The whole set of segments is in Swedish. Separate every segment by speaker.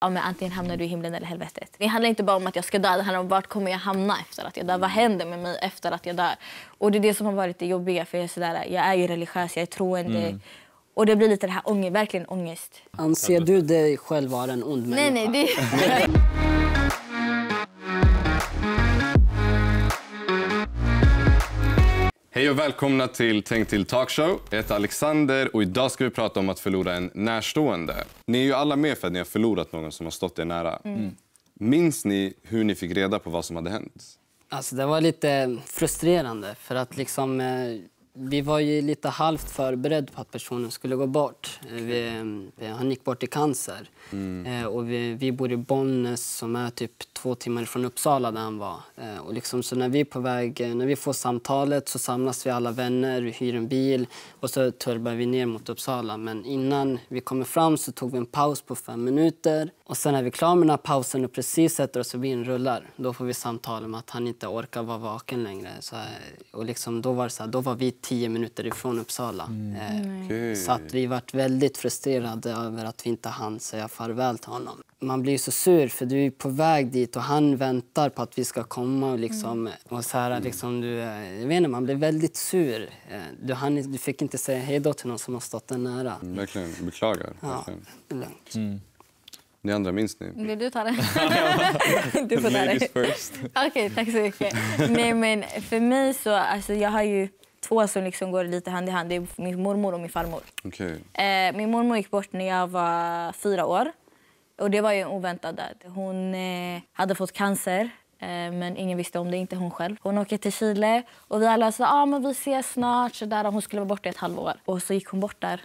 Speaker 1: Ja, men antingen hamnar du i himlen eller helvetet. Det handlar inte bara om att jag ska dö, det handlar om vart kommer jag hamna efter att jag dör. Vad händer med mig efter att jag dör? Och det är det som har varit det jobbiga, för jag är ju religiös, jag är troende. Och det blir lite det här verkligen ångest.
Speaker 2: Anser du dig själv vara en ond människa?
Speaker 1: Nej.
Speaker 3: Hej och välkomna till Tänk till Talkshow. Jag heter Alexander och idag ska vi prata om att förlora en närstående. Ni är ju alla med för att ni har förlorat någon som har stått er nära. Minns ni hur ni fick reda på vad som hade hänt?
Speaker 2: Alltså det var lite frustrerande för att vi var ju lite halvt förberedd på att personen skulle gå bort. Han gick bort i cancer. Och vi bor i Bollnäs som är typ 2 timmar från Uppsala där han var. Och så när vi får samtalet så samlas vi alla vänner, vi hyr en bil och så turbar vi ner mot Uppsala. Men innan vi kommer fram så tog vi en paus på 5 minuter. Och sen när vi är klara med den här pausen och precis sätter oss och bilen rullar, då får vi samtal om att han inte orkar vara vaken längre. Då var det så här, då var vi 10 minuter ifrån Uppsala. Så att vi var väldigt frustrerade över att vi inte hann säga farväl till honom. Man blir så sur för du är på väg dit och han väntar på att vi ska komma och så här jag vet inte, man blir väldigt sur. Du fick inte säga hej då till någon som har stått där nära.
Speaker 3: Verkligen, beklagar.
Speaker 2: Ja, det är lugnt.
Speaker 3: Ni andra, minns ni?
Speaker 1: Vill du ta det? Du får ta det. Okej, tack så mycket. Nej, men för mig så, alltså jag har ju 2 som går lite hand i hand. Det är min mormor och min farmor.
Speaker 3: Okay.
Speaker 1: Min mormor gick bort när jag var 4 år. Och det var ju en oväntad död. Hon hade fått cancer, men ingen visste om det, inte hon själv. Hon åkte till Chile och vi alla sa men vi ses snart. Så där, hon skulle vara borta 1,5 år. Och så gick hon bort där.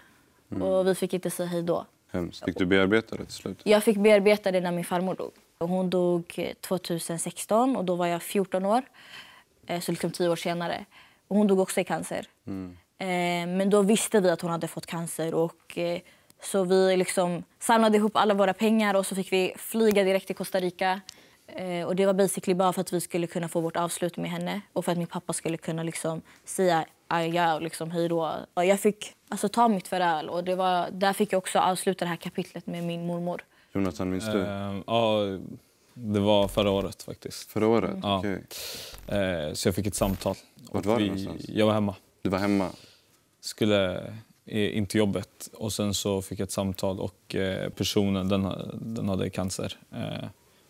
Speaker 1: Och vi fick inte säga hej då.
Speaker 3: Hemskt. Fick du bearbeta det till slut?
Speaker 1: Jag fick bearbeta det när min farmor dog. Hon dog 2016 och då var jag 14 år. Så 10 år senare. Och hon dog också i cancer. Men då visste vi att hon hade fått cancer. Och så vi samlade ihop alla våra pengar och så fick vi flyga direkt till Costa Rica. Och det var basically bara för att vi skulle kunna få vårt avslut med henne. Och för att min pappa skulle kunna säga ja och hej då. Och jag fick ta mitt farväl och där fick jag också avsluta det här kapitlet med min mormor.
Speaker 3: Jonathan, minns du?
Speaker 4: Ja, det var förra året faktiskt.
Speaker 3: Förra året?
Speaker 4: Ja.
Speaker 3: Okay.
Speaker 4: Så jag fick ett samtal.
Speaker 3: Vart var du någonstans?
Speaker 4: Jag var hemma.
Speaker 3: Du var hemma?
Speaker 4: Skulle in till jobbet och sen så fick jag ett samtal och personen, den hade cancer.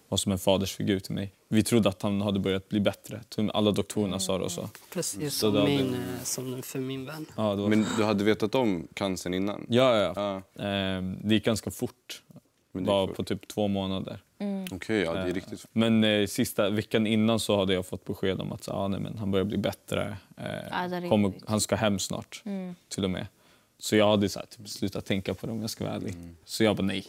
Speaker 4: Var som en fadersfigur till mig. Vi trodde att han hade börjat bli bättre. Alla doktorerna sa det och så.
Speaker 2: Precis
Speaker 4: så
Speaker 2: som för min vän.
Speaker 4: Ja,
Speaker 3: Men du hade vetat om cancern innan?
Speaker 4: Ja. Det gick ganska fort. Bara på typ 2 månader.
Speaker 3: Okej, ja, det är riktigt.
Speaker 4: Men sista veckan innan så hade jag fått besked om att han börjar bli bättre. Han ska hem snart, till och med. Så jag hade slutat tänka på det om jag ska vara ärlig. Så jag bara nej,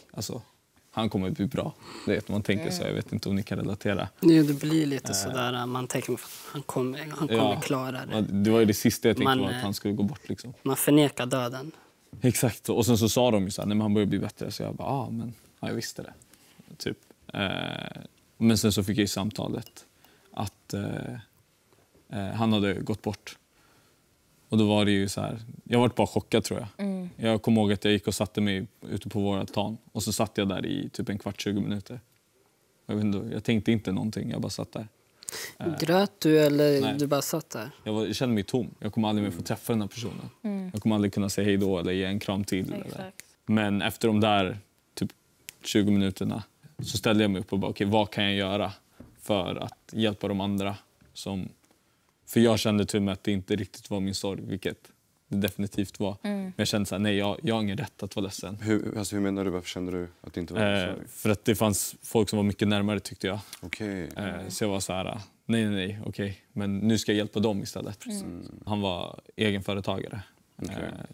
Speaker 4: han kommer att bli bra. Det är att man tänker så, jag vet inte om ni kan relatera.
Speaker 2: Nu det blir lite sådär, man tänker han kommer klara det.
Speaker 4: Det var ju det sista jag tänkte, var att han skulle gå bort Man
Speaker 2: förnekar döden.
Speaker 4: Exakt, och sen så sa de ju så här, nej men han börjar bli bättre. Så jag bara, jag visste det. Typ. Men sen så fick jag ju samtalet att han hade gått bort. Och då var det ju så här, jag var bara chockad tror jag. Jag kommer ihåg att jag gick och satte mig ute på vår altan. Och så satt jag där i typ 15-20 minuter. Jag tänkte inte någonting, jag bara satt där.
Speaker 2: Gröt du eller
Speaker 4: nej.
Speaker 2: Du bara satt där?
Speaker 4: Jag kände mig tom. Jag kommer aldrig mer få träffa den här personen. Jag kommer aldrig kunna säga hej då eller ge en kram till. Eller. Men efter de där typ 20 minuterna så ställde jag mig upp och bara okej, vad kan jag göra för att hjälpa de andra för jag kände till mig att det inte riktigt var min sorg, vilket det definitivt var. Men jag kände så här, nej, jag har ingen rätt att vara ledsen.
Speaker 3: Hur menar du? Varför kände du att det inte var din sorg?
Speaker 4: För att det fanns folk som var mycket närmare tyckte jag.
Speaker 3: Okay.
Speaker 4: Så jag var så här, nej, okej. Men nu ska jag hjälpa dem istället. Han var egenföretagare.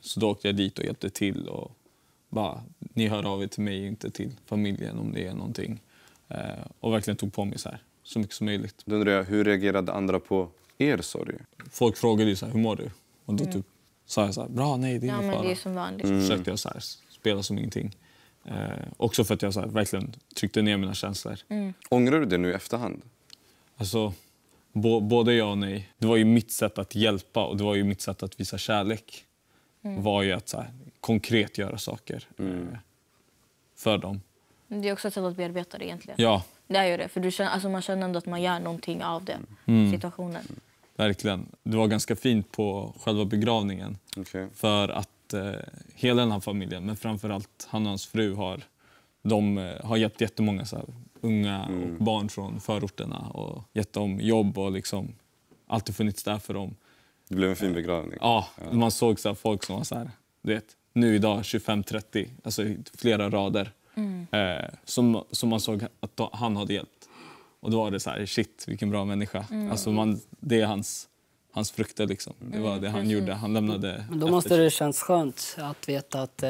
Speaker 4: Så då åkte jag dit och hjälpte till och bara, ni hör av er till mig, inte till familjen om det är någonting. Och verkligen tog på mig så mycket som möjligt.
Speaker 3: Då undrar jag, hur reagerade andra på er sorg?
Speaker 4: Folk frågade ju så här, hur mår du? Och då typ sa jag så här, bra, nej, det är ingen fara.
Speaker 1: Det är som vanligt.
Speaker 4: Så försökte jag spela som ingenting. Också för att jag verkligen tryckte ner mina känslor.
Speaker 3: Ångrar du det nu i efterhand?
Speaker 4: Både ja och nej. Det var ju mitt sätt att hjälpa och det var ju mitt sätt att visa kärlek. Var ju att konkret göra saker för dem.
Speaker 1: Det är också ett sätt att bearbeta det egentligen.
Speaker 4: Ja,
Speaker 1: Det är ju det. För du känner, alltså man känner ändå att man gör någonting av det. Situationen.
Speaker 4: verkligen. Det var ganska fint på själva begravningen.
Speaker 3: Okej.
Speaker 4: För att hela den här familjen, men framförallt han och hans fru har hjälpt jättemånga så här, unga och barn från förorterna och gett dem jobb och liksom alltid funnits där för dem.
Speaker 3: Det blev en fin begravning.
Speaker 4: Ja, man såg så här, folk som var så här, du vet, nu idag 25-30, alltså flera rader. Som man såg att han hade hjälpt. Och då var det så här, shit, vilken bra människa. Alltså det är hans frukter liksom. Det var det han gjorde. Han lämnade.
Speaker 2: Men då måste det kännas skönt att veta att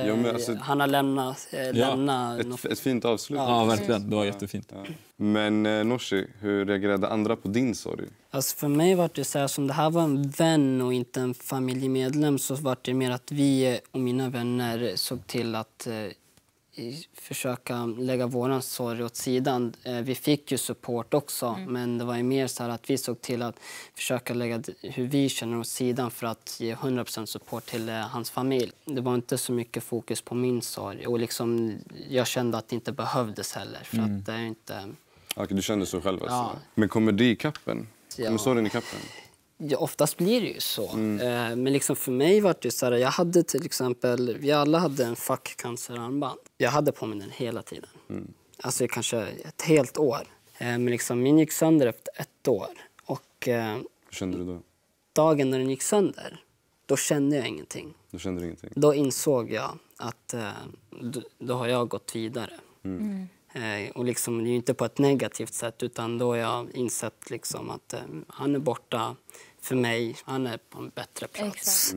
Speaker 2: han har lämnat
Speaker 3: Ett fint avslut.
Speaker 4: Ja, verkligen. Det var jättefint.
Speaker 3: Ja. Men Nooshi, hur reagerade andra på din sorg?
Speaker 2: Alltså för mig var det så här, som det här var en vän och inte en familjemedlem, så var det mer att vi och mina vänner såg till att försöka lägga våran sorg åt sidan. Vi fick ju support också, men det var ju mer så här att vi såg till att försöka lägga hur vi känner åt sidan för att ge 100% support till hans familj. Det var inte så mycket fokus på min sorg och liksom, jag kände att det inte behövdes heller för att det är inte...
Speaker 3: Okej, du kände så själv alltså.
Speaker 2: Ja.
Speaker 3: Men kommer det i kappen? Kommer sorgen i kappen?
Speaker 2: Ja, oftast blir det ju så. Men liksom för mig var det så här, jag hade till exempel, vi alla hade en fackcancerarmband. Jag hade på mig den hela tiden. Alltså kanske ett helt år. Men liksom min gick sönder efter 1 år. Och
Speaker 3: Hur kände du då?
Speaker 2: dagen när den gick sönder, då kände jag ingenting.
Speaker 3: Du kände ingenting?
Speaker 2: Då insåg jag att då har jag gått vidare. Och liksom, det är ju inte på ett negativt sätt, utan då har jag insett liksom att han är borta för mig. Han är på en bättre plats.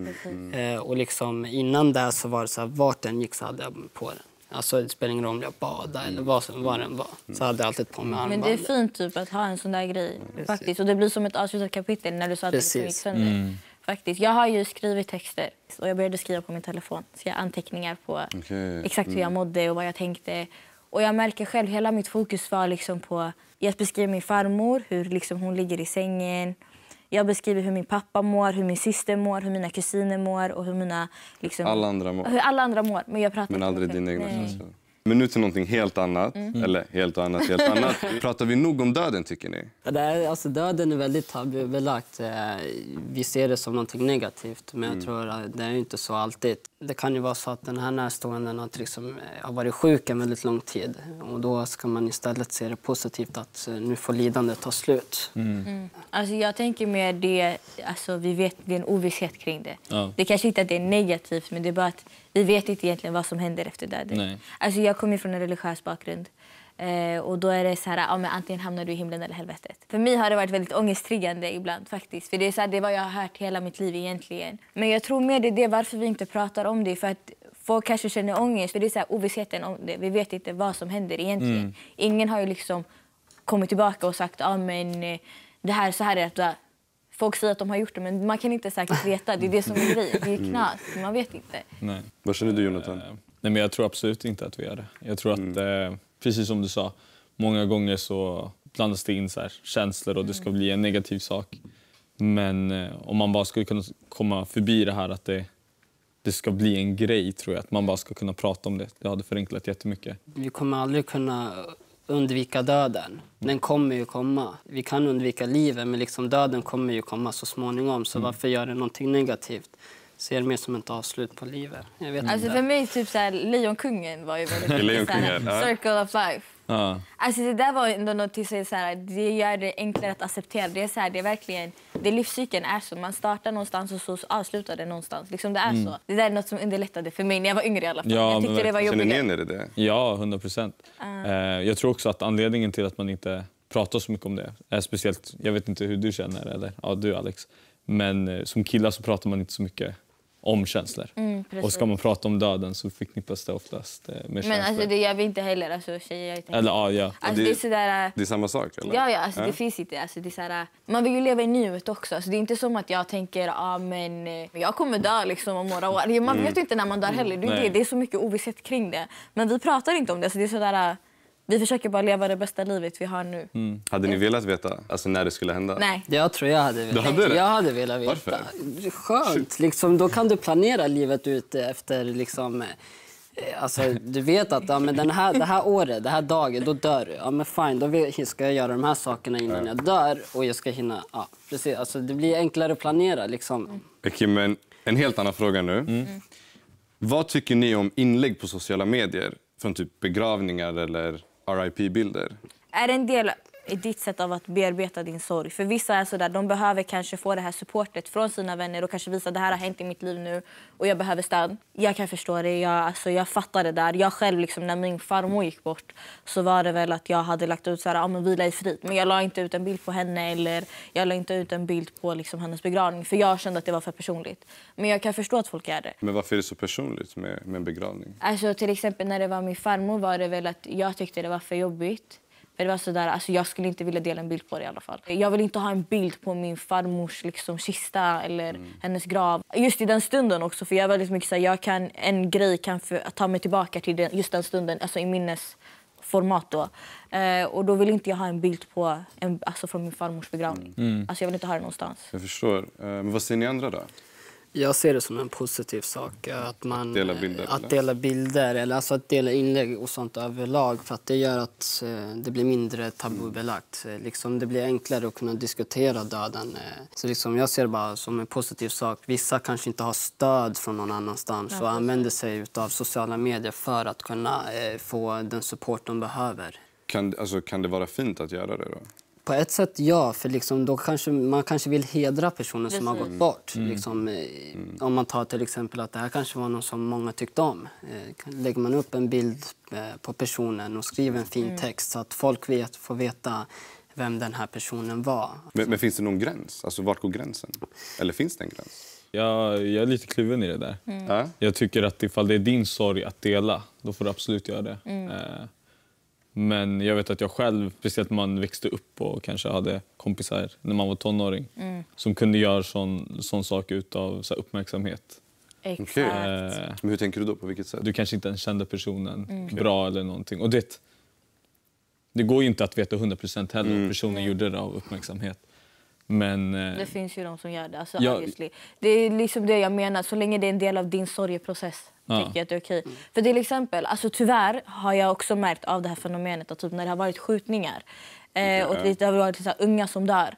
Speaker 2: Och liksom, innan det så var det så här, vart den gick så hade jag på den. Alltså det spelar ingen roll om jag badade eller vad den var. Så hade jag alltid på mig armbandet.
Speaker 1: Men det är fint typ att ha en sån där grej. Faktiskt. Och det blir som ett avslutat kapitel när du sa att det gick sönder. Faktiskt. Jag har ju skrivit texter och jag började skriva på min telefon. Så jag har anteckningar på exakt hur jag mådde och vad jag tänkte. Och jag märker själv, hela mitt fokus var liksom på att beskriva min farmor, hur liksom hon ligger i sängen. Jag beskriver hur min pappa mår, hur min syster mår, hur mina kusiner mår och hur mina... Liksom,
Speaker 3: alla andra mår.
Speaker 1: Hur alla andra mår. Men jag pratar
Speaker 3: Men aldrig
Speaker 1: inte
Speaker 3: dina egna känslor. Men nu till någonting helt annat. Eller helt annat. Pratar vi nog om döden, tycker ni?
Speaker 2: Alltså döden är väldigt tabubelagt. Vi ser det som någonting negativt, men jag tror att det är inte så alltid. Det kan ju vara så att den här närstående liksom har varit sjuk en väldigt lång tid. Och då ska man istället se det positivt att nu får lidandet ta slut.
Speaker 1: Alltså jag tänker mer det, alltså vi vet, det är en ovisshet kring det.
Speaker 4: Ja.
Speaker 1: Det kanske inte att det är negativt, men det är bara att vi vet inte egentligen vad som händer efter döden.
Speaker 4: Nej.
Speaker 1: Alltså jag kommer från en religiös bakgrund. Och då är det så här, ja, men antingen hamnar du i himlen eller helvetet. För mig har det varit väldigt ångesttriggande ibland faktiskt. För det är så här, det är vad jag har hört hela mitt liv egentligen. Men jag tror mer det är varför vi inte pratar om det. För att folk kanske känner ångest. För det är så här, ovissheten om det. Vi vet inte vad som händer egentligen. Ingen har ju liksom kommit tillbaka och sagt, ja men det här, så här är det. Folk säger att de har gjort det, men man kan inte säkert veta. Det är det som är grejen. Det är knas. Man vet inte.
Speaker 4: Nej.
Speaker 3: Vad känner du, Jonathan?
Speaker 4: Nej, men jag tror absolut inte att vi gör det. Jag tror att, precis som du sa, många gånger så blandas det in så här känslor och det ska bli en negativ sak. Men om man bara skulle kunna komma förbi det här att det ska bli en grej, tror jag. Att man bara ska kunna prata om det. Det hade förenklat jättemycket.
Speaker 2: Vi kommer aldrig kunna undvika döden. Den kommer ju komma. Vi kan undvika livet, men liksom döden kommer ju komma så småningom. Så varför gör det någonting negativt? Ser det mer som ett avslut på livet. Jag vet
Speaker 1: Alltså
Speaker 2: inte.
Speaker 1: för mig typ så här, Lejonkungen var ju väldigt
Speaker 3: Lejonkungen, ja.
Speaker 1: Circle of life.
Speaker 4: Ja.
Speaker 1: Alltså det där var ändå något så här, det gör det enklare att acceptera. Det är så här, det är verkligen, det livscykeln är så. Man startar någonstans och så avslutar det någonstans. Liksom det är så. Det där är något som underlättade för mig när jag var yngre i alla fall.
Speaker 4: Ja,
Speaker 1: jag tyckte det var
Speaker 3: Känner
Speaker 1: jobbigt.
Speaker 3: ni er i det?
Speaker 4: Ja, 100%. Jag tror också att anledningen till att man inte pratar så mycket om det är speciellt, jag vet inte hur du känner, eller ja, du Alex. Men som killar så pratar man inte så mycket om känslor. Och ska man prata om döden så förknippas det oftast med känslor.
Speaker 1: Men alltså det gör vi inte heller, alltså tjejer gör inte heller.
Speaker 4: Eller ja.
Speaker 1: Alltså det är sådär...
Speaker 3: Det är samma sak, eller?
Speaker 1: Ja, alltså det finns inte. Alltså det är såhär, man vill ju leva i nuet också. Alltså det är inte som att jag tänker, men jag kommer dö liksom om några år. Man vet ju inte när man dör heller. Det är så mycket ovisshet kring det. Men vi pratar inte om det. Så det är sådär, vi försöker bara leva det bästa livet vi har nu.
Speaker 3: Hade ni velat veta alltså, när det skulle hända?
Speaker 1: Nej.
Speaker 2: Jag tror jag hade velat.
Speaker 3: Du hade det?
Speaker 2: Jag hade velat veta.
Speaker 3: Varför?
Speaker 2: Skönt. Liksom, då kan du planera livet ut efter liksom, Alltså, du vet att men det här året, den här dagen, då dör du. Ja, men fine, då ska jag göra de här sakerna innan jag dör och jag ska hinna... Ja, precis. Alltså, det blir enklare att planera. Liksom.
Speaker 3: Okej, men en helt annan fråga nu. Vad tycker ni om inlägg på sociala medier från typ begravningar eller RIP-bilder?
Speaker 1: Är det en del i ditt sätt av att bearbeta din sorg? För vissa är sådär, de behöver kanske få det här supportet från sina vänner och kanske visa att det här har hänt i mitt liv nu och jag behöver stöd. Jag kan förstå det, jag fattar det där. Jag själv, liksom, när min farmor gick bort så var det väl att jag hade lagt ut såhär, men vila i frid. Men jag la inte ut en bild på henne eller jag la inte ut en bild på liksom, hennes begravning för jag kände att det var för personligt. Men jag kan förstå att folk är det.
Speaker 3: Men varför är det så personligt med en begravning?
Speaker 1: Alltså till exempel när det var min farmor var det väl att jag tyckte det var för jobbigt. För det var så där, alltså jag skulle inte vilja dela en bild på det i alla fall. Jag vill inte ha en bild på min farmors liksom, kista eller hennes grav. Just i den stunden också, för jag är väldigt mycket så här, en grej kan ta mig tillbaka till just den stunden, alltså i minnesformat då. Och då vill inte jag ha en bild på alltså från min farmors begravning. Alltså jag vill inte ha det någonstans.
Speaker 3: Jag förstår. Men vad ser ni andra då?
Speaker 2: Jag ser det som en positiv sak att man
Speaker 3: dela bilder,
Speaker 2: eller alltså att dela inlägg och sånt överlag för att det gör att det blir mindre tabubelagt. Liksom det blir enklare att kunna diskutera döden. Så liksom jag ser det bara som en positiv sak. Vissa kanske inte har stöd från någon annanstans och använder sig av sociala medier för att kunna få den support de behöver.
Speaker 3: Kan det vara fint att göra det då?
Speaker 2: På ett sätt ja, för liksom, då man kanske vill hedra personer som har gått bort. Liksom, om man tar till exempel att det här kanske var något som många tyckte om. Lägger man upp en bild på personen och skriver en fin text så att folk får veta vem den här personen var.
Speaker 3: Men finns det någon gräns? Alltså vart går gränsen? Eller finns det en gräns?
Speaker 4: Jag är lite kluven i det där. Jag tycker att ifall det är din sorg att dela, då får du absolut göra det. Men jag vet att jag själv, speciellt när man växte upp och kanske hade kompisar när man var tonåring som kunde göra sån sak utav så här, uppmärksamhet.
Speaker 1: Exakt.
Speaker 3: Okay. Men hur tänker du då? På vilket sätt?
Speaker 4: Du kanske inte ens kände personen bra eller någonting. Och det går ju inte att veta 100% heller om personen gjorde det av uppmärksamhet. Men,
Speaker 1: det finns ju de som gör det. Alltså, det är liksom det jag menar. Så länge det är en del av din sorgeprocess tycker jag att det är okej. För till exempel, alltså, tyvärr har jag också märkt av det här fenomenet att typ, när det har varit skjutningar och det har varit så här, unga som dör.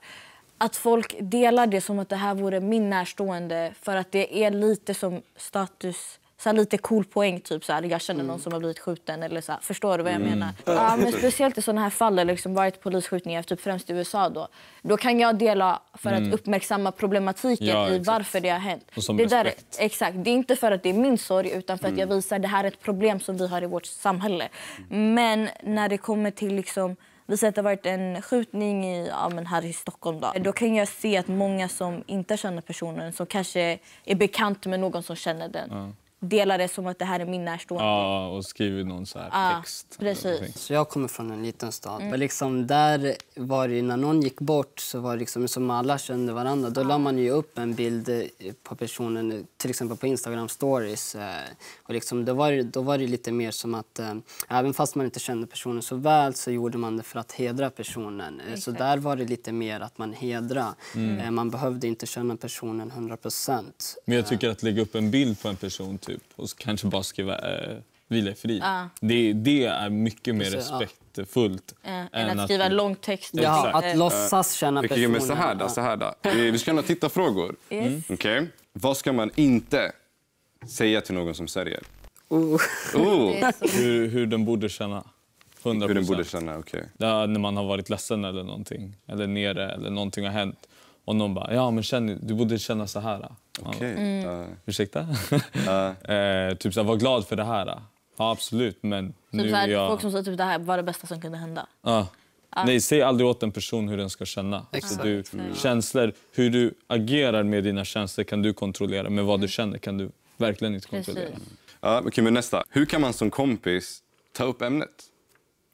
Speaker 1: Att folk delar det som att det här vore min närstående för att det är lite som status. Så här lite cool poäng, typ så här, jag känner någon som har blivit skjuten eller så här, förstår du vad jag menar? Ja, men speciellt i sådana här fall där liksom varit polisskjutningar, typ främst i USA då kan jag dela för att uppmärksamma problematiken i varför det har hänt. Det där, exakt, det är inte för att det är min sorg utan för att jag visar att det här är ett problem som vi har i vårt samhälle. Men när det kommer till liksom vi säger att det har varit en skjutning här i Stockholm. Då kan jag se att många som inte känner personen, som kanske är bekant med någon som känner den, delar det som att det här är min närstående.
Speaker 4: Ja, och skriver någon så här text.
Speaker 1: Precis.
Speaker 2: Så jag kommer från en liten stad. Men liksom där var det, när någon gick bort så var det liksom som alla kände varandra. Då la man ju upp en bild på personen, till exempel på Instagram stories. Och liksom, då var det lite mer som att även fast man inte kände personen så väl så gjorde man det för att hedra personen. Så där var det lite mer att man hedra. Man behövde inte känna personen 100%.
Speaker 4: Men jag tycker att lägga upp en bild på en person typ och kanske bara skriva vila i frid. Det är mycket mer respektfullt
Speaker 1: än att skriva en lång text.
Speaker 2: Ja, att låtsas känna personen.
Speaker 3: Men så här då. Vi ska ha några tittarfrågor. Okay. Vad ska man inte säga till någon som sörjer?
Speaker 4: Hur den borde känna. 100%.
Speaker 3: Hur den borde känna, okej.
Speaker 4: När man har varit ledsen eller någonting. Eller nere eller någonting har hänt. Och någon bara, ja men du borde känna så här.
Speaker 3: Okej.
Speaker 4: Ursäkta? Typ så här, var glad för det här. Ja, absolut, men
Speaker 1: typ
Speaker 4: nu
Speaker 1: så här,
Speaker 4: jag...
Speaker 1: folk som säger typ det här var det bästa som kunde hända.
Speaker 4: Nej, säg aldrig åt en person hur den ska känna. Alltså, känslor, hur du agerar med dina känslor kan du kontrollera. Men vad du känner kan du verkligen inte kontrollera.
Speaker 3: Okej, men nästa. Hur kan man som kompis ta upp ämnet?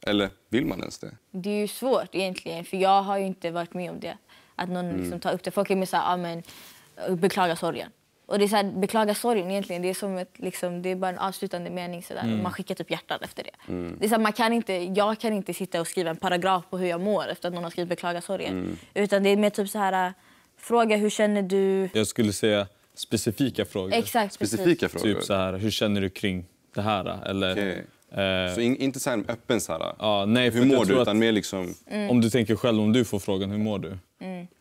Speaker 3: Eller vill man ens det?
Speaker 1: Det är ju svårt egentligen, för jag har ju inte varit med om det. Att någon liksom tar upp det. Folk är mer såhär, beklaga sorgen. Och det är såhär, beklaga sorgen egentligen, det är som ett, liksom, det är bara en avslutande mening sådär. Man skickar typ hjärtat efter det. Det är såhär, jag kan inte sitta och skriva en paragraf på hur jag mår efter att någon har skrivit beklaga sorgen. Utan det är mer typ såhär, fråga hur känner du?
Speaker 4: Jag skulle säga specifika frågor.
Speaker 1: Exakt,
Speaker 3: specifika frågor.
Speaker 4: Typ så här, hur känner du kring det här. Eller,
Speaker 3: okay. Så inte så här öppen så här.
Speaker 4: Ja, nej,
Speaker 3: hur mår du? Utan mer liksom...
Speaker 4: Om du tänker själv, om du får frågan, hur mår du?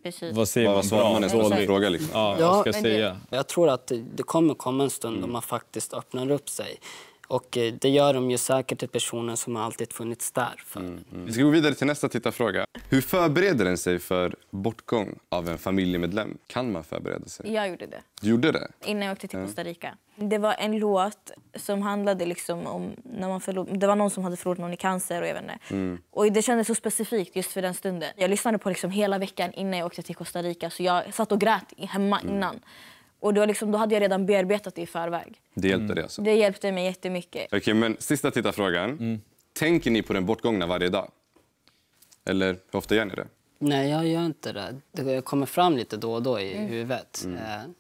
Speaker 1: Precis.
Speaker 4: Vad säger man?
Speaker 3: Svarar man en fråga liksom?
Speaker 4: Ja, vad ska jag säga?
Speaker 2: Jag tror att det kommer komma en stund då man faktiskt öppnar upp sig. Och det gör de ju säkert till personen som har alltid funnits där för.
Speaker 3: Vi ska gå vidare till nästa tittarfråga. Hur förbereder den sig för bortgång av en familjemedlem? Kan man förbereda sig?
Speaker 1: Jag gjorde det.
Speaker 3: Du gjorde det?
Speaker 1: Innan jag åkte till Costa Rica. Det var en låt som handlade liksom om när man det var någon som hade förlorat någon i cancer och jag vet inte. Och det kändes så specifikt just för den stunden. Jag lyssnade på liksom hela veckan innan jag åkte till Costa Rica, så jag satt och grät hemma innan. Och då, liksom, då hade jag redan bearbetat det i förväg.
Speaker 3: Det hjälpte det alltså?
Speaker 1: Det hjälpte mig jättemycket.
Speaker 3: Okej, men sista tittarfrågan. Tänker ni på den bortgångna varje dag? Eller hur ofta gör ni det?
Speaker 2: Nej, jag gör inte det. Det kommer fram lite då och då i huvudet.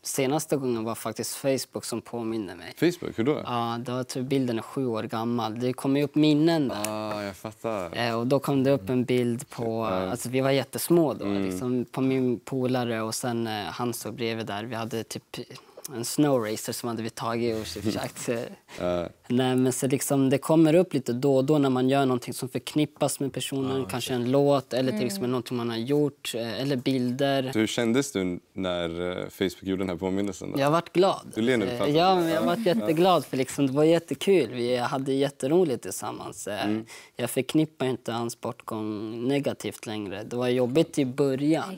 Speaker 2: Senaste gången var faktiskt Facebook som påminner mig.
Speaker 3: Facebook? Hur då?
Speaker 2: Ja, bilden är 7 år gammal. Det kommer upp minnen där.
Speaker 3: Jag fattar.
Speaker 2: Och då kom det upp en bild på... Alltså vi var jättesmå då. Liksom, på min polare och sen han stod bredvid där. Vi hade typ en snowracer som hade vi tagit och försökt. Nej, men så liksom, det kommer upp lite då och då när man gör någonting som förknippas med personen. Kanske en låt eller till exempel någonting man har gjort eller bilder.
Speaker 3: Hur kändes du när Facebook gjorde den här påminnelsen?
Speaker 2: Jag varit glad.
Speaker 3: Du ler när du pratar.
Speaker 2: Ja, men jag var jätteglad för liksom, det var jättekul. Vi hade jätteroligt tillsammans. Jag förknippar inte hans bortgång negativt längre. Det var jobbigt i början.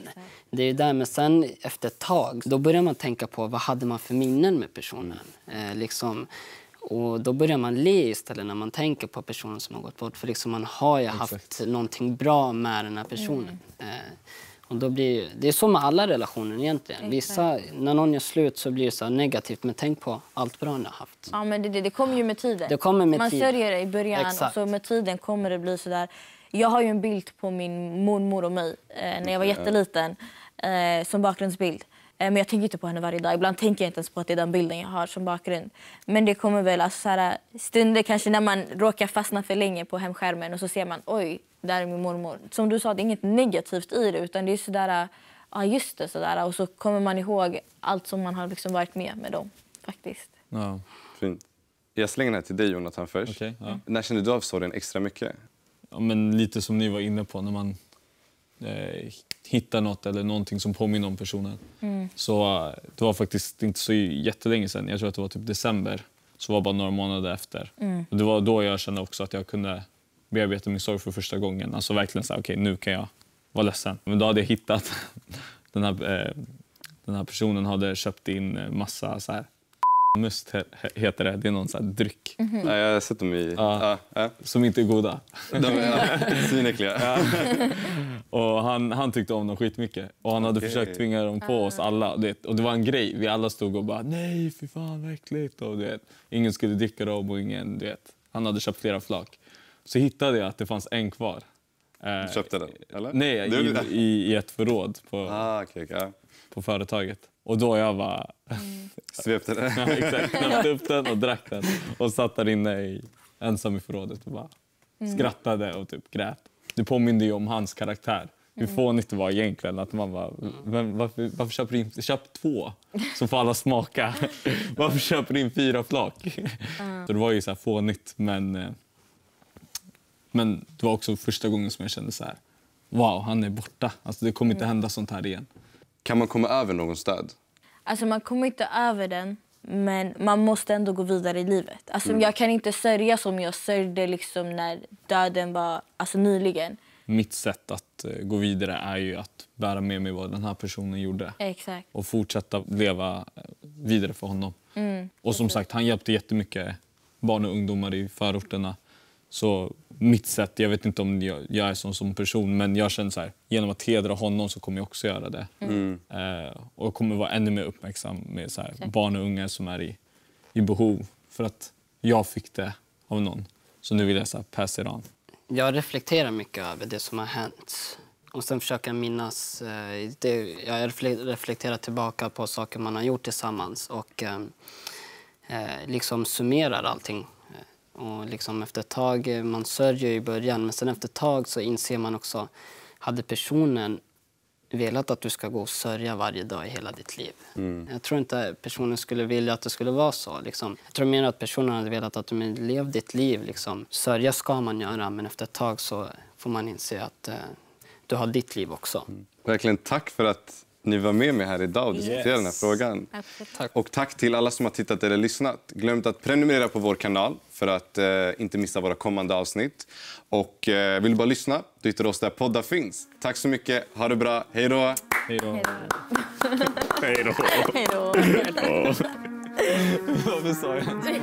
Speaker 2: Det är där, men sen efter ett tag då börjar man tänka på vad hade man för minnen med personen. Liksom, och då börjar man le istället när man tänker på personen som har gått bort. För liksom man har ju haft någonting bra med den här personen. Och då blir det är så med alla relationer egentligen. Vissa, när någon gör slut så blir det så negativt. Men tänk på allt bra ni har haft.
Speaker 1: Ja, men det kommer ju med tiden.
Speaker 2: Det kommer med
Speaker 1: man sörjer det i början och så med tiden kommer det bli så där. Jag har ju en bild på min mormor och mig när jag var jätteliten som bakgrundsbild. Men jag tänker inte på henne varje dag. Ibland tänker jag inte ens på att det är den bilden jag har som bakgrund. Men det kommer väl alltså, såhär, stunder kanske när man råkar fastna för länge på hemskärmen och så ser man, oj, där är min mormor. Som du sa, det är inget negativt i det utan det är sådär, ja just det sådär. Och så kommer man ihåg allt som man har liksom varit med dem faktiskt.
Speaker 4: Ja.
Speaker 3: Fint. Jag slänger här till dig Jonathan först.
Speaker 4: Okay, ja.
Speaker 3: När kände du av sorgen extra mycket?
Speaker 4: Ja, men lite som ni var inne på, när man hittar något eller någonting som påminner om personen. Så det var faktiskt inte så jättelänge sedan. Jag tror att det var typ december. Så var bara några månader efter. Och det var då jag kände också att jag kunde bearbeta min sorg för första gången. Alltså verkligen så här, okej, nu kan jag vara ledsen. Men då hade jag hittat den här personen hade köpt in massa så här must heter det. Det är någon så här dryck.
Speaker 3: Ja, jag har sett dem i...
Speaker 4: Som inte är goda.
Speaker 3: De är svinäckliga.
Speaker 4: Och han tyckte om dem skitmycket. Och han hade försökt tvinga dem på oss alla. Och det var en grej. Vi alla stod och bara, nej, fy fan, vad äckligt. Och ingen skulle dricka dem och ingen, Han hade köpt flera flak. Så hittade jag att det fanns en kvar.
Speaker 3: Du köpte den, eller?
Speaker 4: Nej, i ett förråd på företaget. Och då jag bara...
Speaker 3: Svepte den.
Speaker 4: Ja, exakt. Knäppte upp den och drack den. Och satt där inne ensam i förrådet och bara skrattade och typ grät. Det påminner ju om hans karaktär. Hur fånigt det var egentligen. Att man bara, varför köper du in? Köp 2 så får alla smaka. Varför köper du in 4 flak? Så det var ju så här fånigt. Men det var också första gången som jag kände så här. Wow, han är borta. Alltså, det kommer inte hända sånt här igen.
Speaker 3: Kan man komma över någon stöd?
Speaker 1: Alltså man kommer inte över den, men man måste ändå gå vidare i livet. Alltså jag kan inte sörja som jag sörjde liksom när döden var nyligen.
Speaker 4: Mitt sätt att gå vidare är ju att bära med mig vad den här personen gjorde.
Speaker 1: Exakt.
Speaker 4: Och fortsätta leva vidare för honom. Och som sagt, han hjälpte jättemycket barn och ungdomar i förorterna. Så mitt sätt, jag vet inte om jag är som person, men jag känner så här, genom att hedra honom så kommer jag också göra det. Och jag kommer vara ännu mer uppmärksam med så här, barn och unga som är i behov. För att jag fick det av någon. Så nu vill jag så här, pass it on.
Speaker 2: Jag reflekterar mycket över det som har hänt. Och sen försöker jag minnas, jag reflekterar tillbaka på saker man har gjort tillsammans. Och liksom summerar allting. Och liksom efter ett tag, man sörjer i början, men sen efter ett tag så inser man också, hade personen velat att du ska gå och sörja varje dag i hela ditt liv. Jag tror inte personen skulle vilja att det skulle vara så. Liksom. Jag tror mer att personen hade velat att du lever ditt liv. Liksom. Sörja ska man göra, men efter ett tag så får man inse att du har ditt liv också.
Speaker 3: Verkligen tack för att ni var med mig här idag och diskuterade den här frågan.
Speaker 2: Tack.
Speaker 3: Och tack till alla som har tittat eller lyssnat. Glöm inte att prenumerera på vår kanal för att inte missa våra kommande avsnitt. Och vill du bara lyssna, du hittar oss där poddar finns. Tack så mycket, ha det bra, hej då!
Speaker 4: Hej då.
Speaker 1: Hej då.
Speaker 4: Varför sa jag inte?